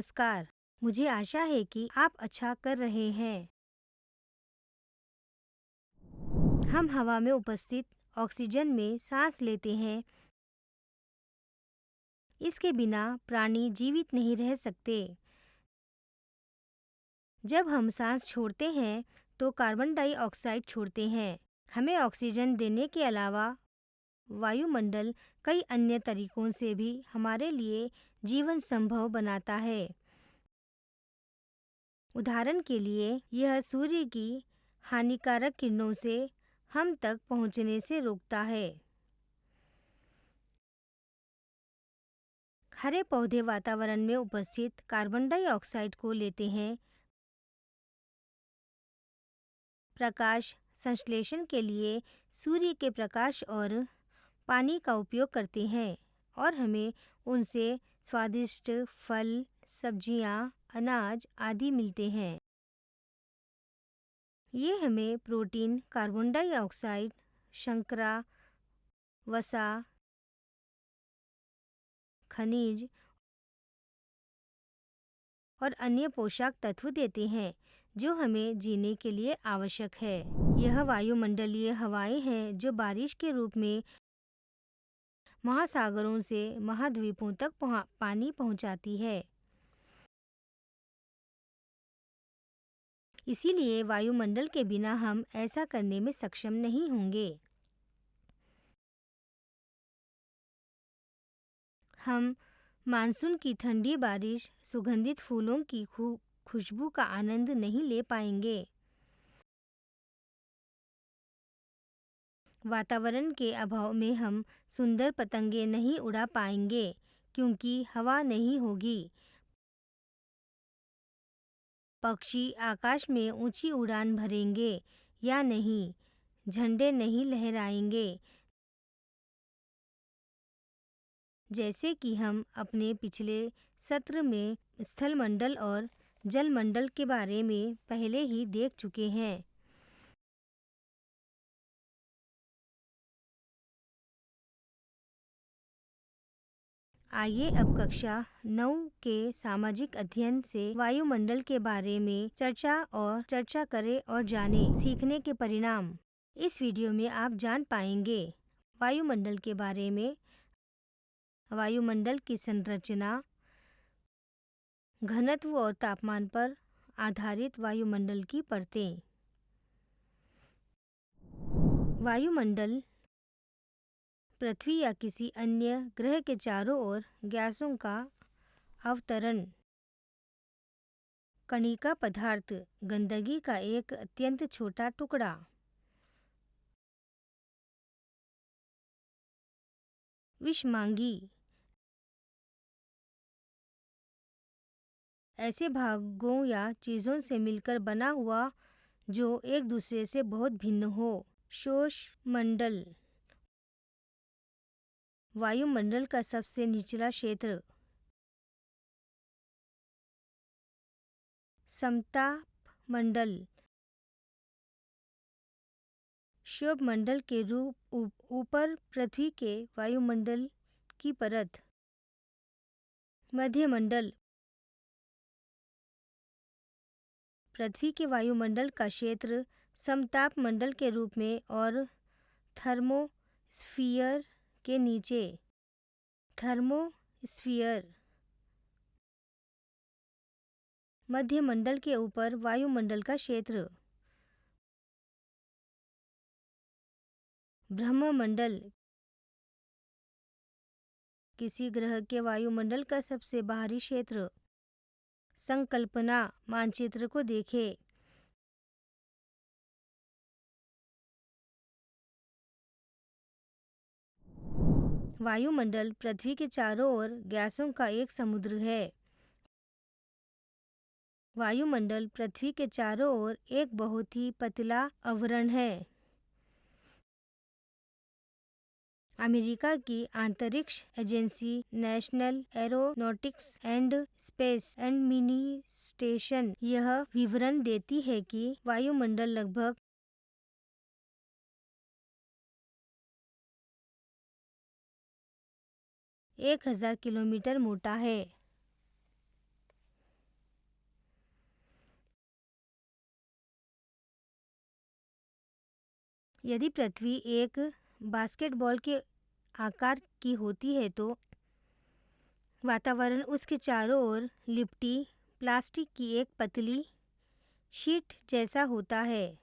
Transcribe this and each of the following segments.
नमस्कार। मुझे आशा है कि आप अच्छा कर रहे हैं। हम हवा में उपस्थित ऑक्सीजन में सांस लेते हैं। इसके बिना प्राणी जीवित नहीं रह सकते। जब हम सांस छोड़ते हैं तो कार्बन डाइऑक्साइड छोड़ते हैं। हमें ऑक्सीजन देने के अलावा वायुमंडल कई अन्य तरीकों से भी हमारे लिए जीवन संभव बनाता है। उदाहरण के लिए यह सूर्य की हानिकारक किरणों से हम तक पहुंचने से रोकता है। हरे पौधे वातावरण में उपस्थित कार्बन डाइऑक्साइड को लेते हैं। प्रकाश संश्लेषण के लिए सूर्य के प्रकाश और पानी का उपयोग करते हैं और हमें उनसे स्वादिष्ट फल, सब्जियां, अनाज आदि मिलते हैं। ये हमें प्रोटीन, कार्बन डाइऑक्साइड, शर्करा, वसा, खनिज और अन्य पोषक तत्व देते हैं जो हमें जीने के लिए आवश्यक है। यह वायुमंडलीय हवाएं हैं जो बारिश के रूप में महासागरों से महाद्वीपों तक पानी पहुंचाती है। इसीलिए वायुमंडल के बिना हम ऐसा करने में सक्षम नहीं होंगे। हम मानसून की ठंडी बारिश, सुगंधित फूलों की खुशबू का आनंद नहीं ले पाएंगे। वातावरण के अभाव में हम सुंदर पतंगे नहीं उड़ा पाएंगे क्योंकि हवा नहीं होगी। पक्षी आकाश में ऊंची उड़ान भरेंगे या नहीं, झंडे नहीं लहराएंगे। जैसे कि हम अपने पिछले सत्र में स्थलमंडल और जलमंडल के बारे में पहले ही देख चुके हैं। आइए अब कक्षा 9 के सामाजिक अध्ययन से वायुमंडल के बारे में चर्चा करें और जानें सीखने के परिणाम। इस वीडियो में आप जान पाएंगे वायुमंडल के बारे में, वायुमंडल की संरचना, घनत्व और तापमान पर आधारित वायुमंडल की परतें। वायुमंडल पृथ्वी या किसी अन्य ग्रह के चारों ओर गैसों का अवतरण, कणिका पदार्थ, गंदगी का एक अत्यंत छोटा टुकड़ा। विषमांगी ऐसे भागों या चीज़ों से मिलकर बना हुआ जो एक दूसरे से बहुत भिन्न हो। शोषमंडल वायुमंडल का सबसे निचला क्षेत्र। समतापमंडल क्षोभमंडल के ऊपर पृथ्वी के वायुमंडल की परत। मध्यमंडल पृथ्वी के वायुमंडल का क्षेत्र समतापमंडल के रूप में और थर्मोस्फीयर के नीचे। थर्मोस्फीयर मध्यमंडल के ऊपर वायुमंडल का क्षेत्र। ब्रह्ममंडल किसी ग्रह के वायुमंडल का सबसे बाहरी क्षेत्र। संकल्पना मानचित्र को देखें। वायुमंडल पृथ्वी के चारों ओर गैसों का एक समुद्र है। वायुमंडल पृथ्वी के चारों ओर एक बहुत ही पतला आवरण है। अमेरिका की अंतरिक्ष agency national aeronautics and space administration यह विवरण देती है कि वायुमंडल लगभग 1000 किलोमीटर मोटा है। यदि पृथ्वी एक बास्केटबॉल के आकार की होती है तो वातावरण उसके चारों ओर लिपटी प्लास्टिक की एक पतली शीट जैसा होता है।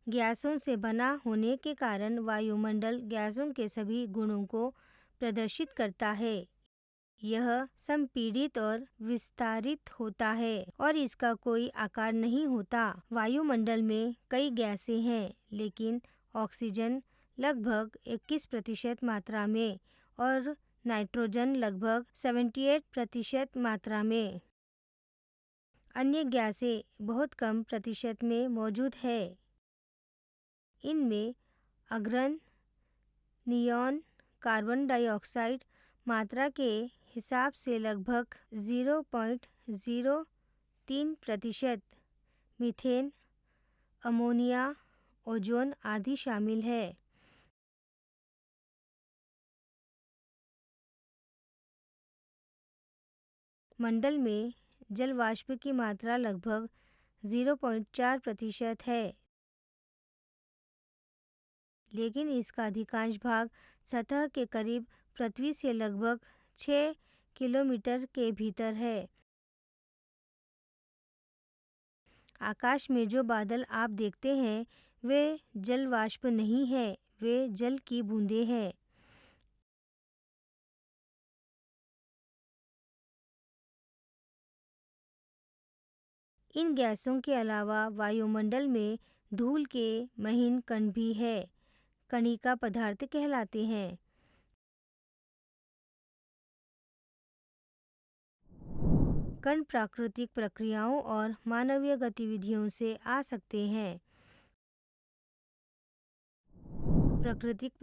गैसों से बना होने के कारण वायुमंडल गैसों के सभी गुणों को प्रदर्शित करता है। यह संपीड़ित और विस्तारित होता है और इसका कोई आकार नहीं होता। वायुमंडल में कई गैसें हैं, लेकिन ऑक्सीजन लगभग 21% मात्रा में और नाइट्रोजन लगभग 78% मात्रा में। अन्य गैसें बहुत कम प्रतिशत में मौजूद है। इनमें अग्रन, नियॉन, कार्बन डाइऑक्साइड मात्रा के हिसाब से लगभग 0.03%, मीथेन, अमोनिया, ओजोन आदि शामिल है। मंडल में जल वाष्प की मात्रा लगभग 0.4% है, लेकिन इसका अधिकांश भाग सतह के करीब पृथ्वी से लगभग 6 किलोमीटर के भीतर है। आकाश में जो बादल आप देखते हैं वे जल वाष्प नहीं है, वे जल की बूंदें हैं। इन गैसों के अलावा वायुमंडल में धूल के महीन कण भी है, कणिका पदार्थ कहलाते हैं। कण प्राकृतिक प्रक्रियाओं और मानवीय गतिविधियों से आ सकते हैं। प्राकृतिक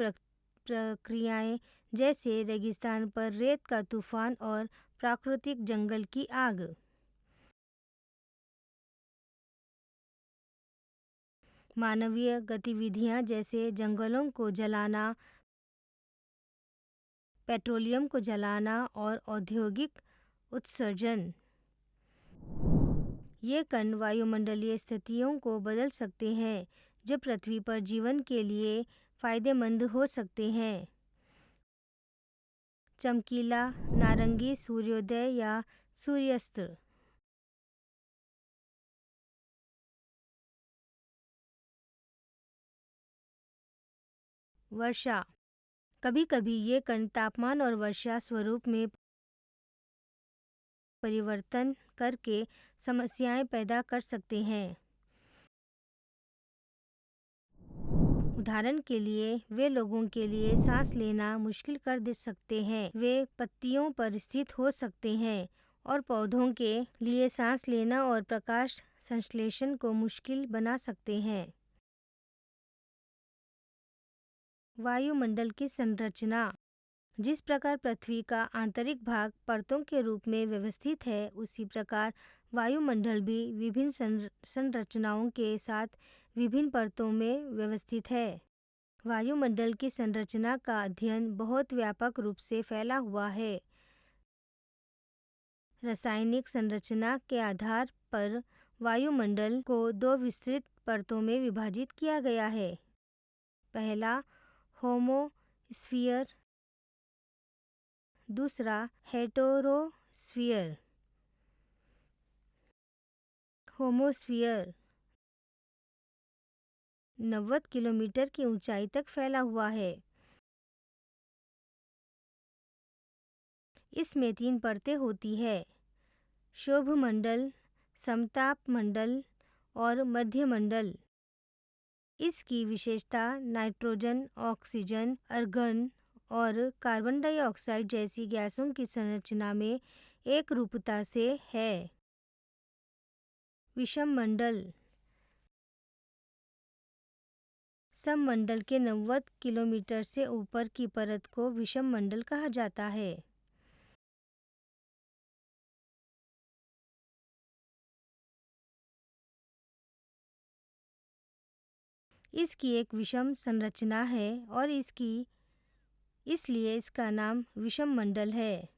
प्रक्रियाएं जैसे रेगिस्तान पर रेत का तूफान और प्राकृतिक जंगल की आग। मानवीय गतिविधियां जैसे जंगलों को जलाना, पेट्रोलियम को जलाना और औद्योगिक उत्सर्जन। ये कण वायुमंडलीय स्थितियों को बदल सकते हैं, जो पृथ्वी पर जीवन के लिए फायदेमंद हो सकते हैं। चमकीला नारंगी सूर्योदय या सूर्यास्त। वर्षा। कभी-कभी ये कण तापमान और वर्षा स्वरूप में परिवर्तन करके समस्याएं पैदा कर सकते हैं। उदाहरण के लिए वे लोगों के लिए सांस लेना मुश्किल कर दे सकते हैं। वे पत्तियों पर स्थित हो सकते हैं और पौधों के लिए सांस लेना और प्रकाश संश्लेषण को मुश्किल बना सकते हैं। वायुमंडल की संरचना। जिस प्रकार पृथ्वी का आंतरिक भाग परतों के रूप में व्यवस्थित है, उसी प्रकार वायुमंडल भी विभिन्न संरचनाओं के साथ विभिन्न परतों में व्यवस्थित है। वायुमंडल की संरचना का अध्ययन बहुत व्यापक रूप से फैला हुआ है। रासायनिक संरचना के आधार पर वायुमंडल को दो विस्तृत परतों में विभाजित किया गया है। पहला होमोस्फीयर, दूसरा हेटेरोस्फीयर। होमोस्फीयर 90 किलोमीटर की ऊंचाई तक फैला हुआ है। इसमें 3 परतें होती है: शोभमंडल, समतापमंडल और मध्यमंडल। इसकी विशेषता नाइट्रोजन, ऑक्सीजन, अर्गन और कार्बन डाइऑक्साइड जैसी गैसों की संरचना में एक रूपता से है। विषममंडल। सममंडल के 90 किलोमीटर से ऊपर की परत को विषममंडल कहा जाता है। इसकी एक विषम संरचना है और इसलिए इसका नाम विषममंडल है।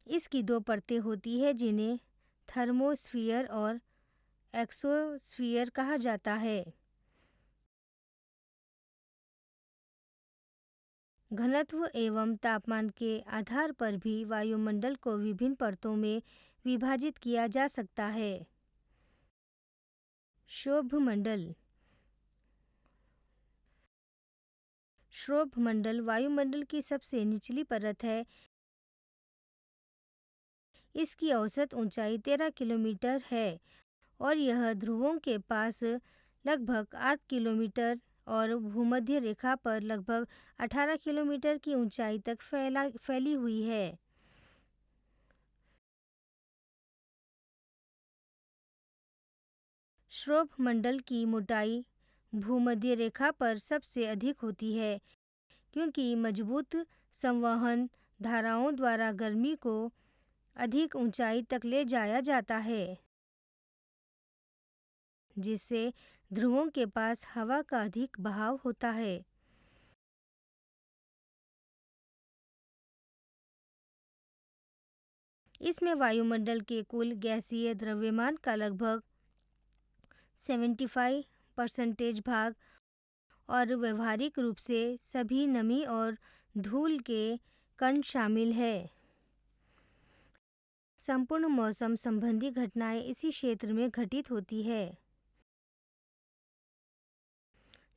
इसकी 2 परतें होती हैं जिन्हें थर्मोस्फीयर और एक्सोस्फीयर कहा जाता है। घनत्व एवं तापमान के आधार पर भी वायुमंडल को विभिन्न परतों में विभाजित किया जा सकता है। क्षोभमंडल। क्षोभमंडल वायुमंडल की सबसे निचली परत है। इसकी औसत ऊंचाई 13 किलोमीटर है और यह ध्रुवों के पास लगभग 8 किलोमीटर और भूमध्य रेखा पर लगभग 18 किलोमीटर की ऊंचाई तक फैली हुई है। क्षोभमंडल की मोटाई भूमध्य रेखा पर सबसे अधिक होती है क्योंकि मजबूत संवहन धाराओं द्वारा गर्मी को अधिक ऊंचाई तक ले जाया जाता है, जिससे ध्रुवों के पास हवा का अधिक बहाव होता है। इसमें वायुमंडल के कुल गैसीय द्रव्यमान का लगभग 75% भाग और व्यवहारिक रूप से सभी नमी और धूल के कण शामिल है। संपूर्ण मौसम संबंधी घटनाएं इसी क्षेत्र में घटित होती है।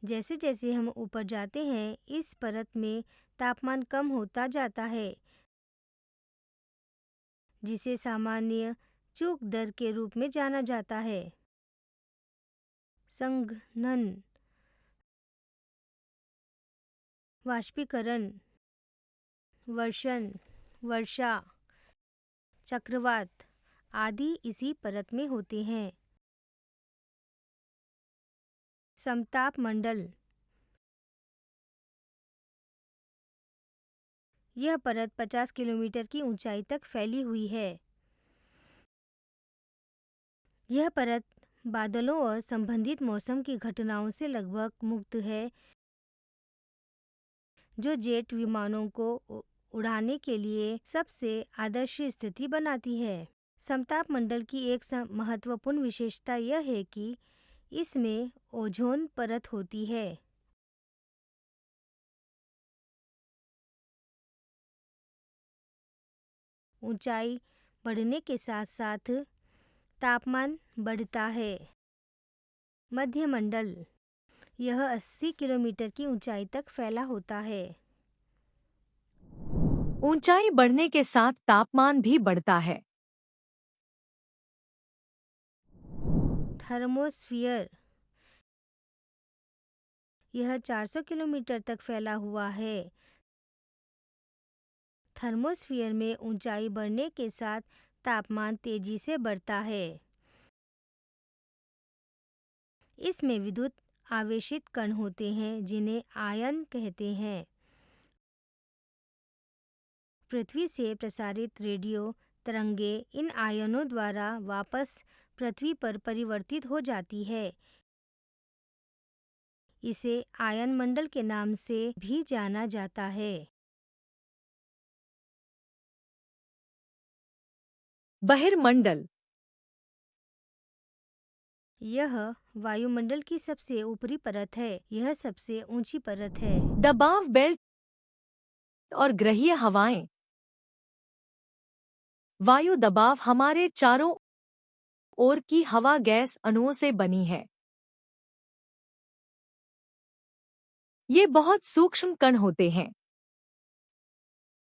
जैसे जैसे हम ऊपर जाते हैं, इस परत में तापमान कम होता जाता है, जिसे सामान्य चूक दर के रूप में जाना जाता है। संघनन, वाष्पीकरण, वर्षण, वर्षा, चक्रवात आदि इसी परत में होते हैं। समताप मंडल। यह परत 50 किलोमीटर की ऊंचाई तक फैली हुई है। यह परत बादलों और संबंधित मौसम की घटनाओं से लगभग मुक्त है, जो जेट विमानों को उड़ाने के लिए सबसे आदर्श स्थिति बनाती है। समताप मंडल की एक महत्वपूर्ण विशेषता यह है कि इसमें ओजोन परत होती है। ऊंचाई बढ़ने के साथ साथ तापमान बढ़ता है। मध्यमंडल। यह 80 किलोमीटर की ऊंचाई तक फैला होता है। ऊंचाई बढ़ने के साथ तापमान भी बढ़ता है। थर्मोस्फीयर। यह 400 किलोमीटर तक फैला हुआ है। थर्मोस्फीयर में ऊंचाई बढ़ने के साथ तापमान तेजी से बढ़ता है। इसमें विद्युत आवेशित कण होते हैं जिन्हें आयन कहते हैं। पृथ्वी से प्रसारित रेडियो तरंगें इन आयनों द्वारा वापस पृथ्वी पर परिवर्तित हो जाती है। इसे आयन मंडल के नाम से भी जाना जाता है। बहिर्मंडल। यह वायुमंडल की सबसे ऊपरी परत है। यह सबसे ऊंची परत है। दबाव बेल्ट और ग्रहीय हवाएं। वायु दबाव हमारे चारों ओर की हवा गैस अणुओं से बनी है। ये बहुत सूक्ष्म कण होते हैं।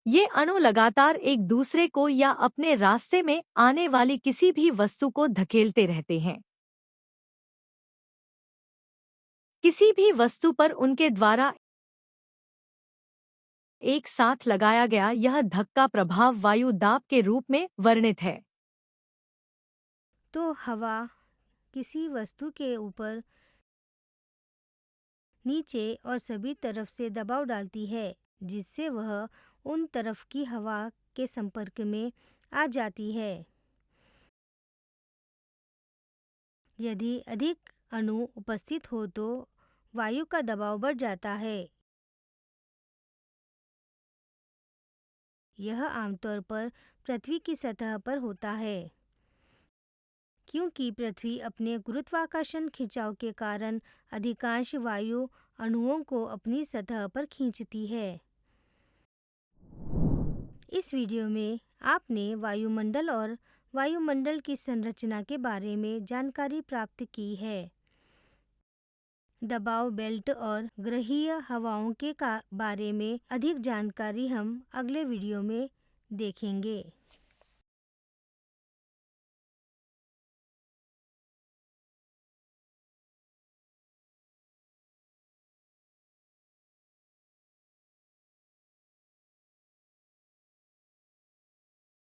ये अणु लगातार एक दूसरे को या अपने रास्ते में आने वाली किसी भी वस्तु को धकेलते रहते हैं। किसी भी वस्तु पर उनके द्वारा एक साथ लगाया गया यह धक्का प्रभाव वायु दाब के रूप में वर्णित है। तो हवा किसी वस्तु के ऊपर, नीचे और सभी तरफ से दबाव डालती है, जिससे वह उन तरफ की हवा के संपर्क में आ जाती है। यदि अधिक अणु उपस्थित हो तो वायु का दबाव बढ़ जाता है। यह आमतौर पर पृथ्वी की सतह पर होता है। क्योंकि पृथ्वी अपने गुरुत्वाकर्षण खिंचाव के कारण अधिकांश वायु अणुओं को अपनी सतह पर खींचती है। इस वीडियो में आपने वायुमंडल और वायुमंडल की संरचना के बारे में जानकारी प्राप्त की है। दबाव बेल्ट और ग्रहीय हवाओं के बारे में अधिक जानकारी हम अगले वीडियो में देखेंगे।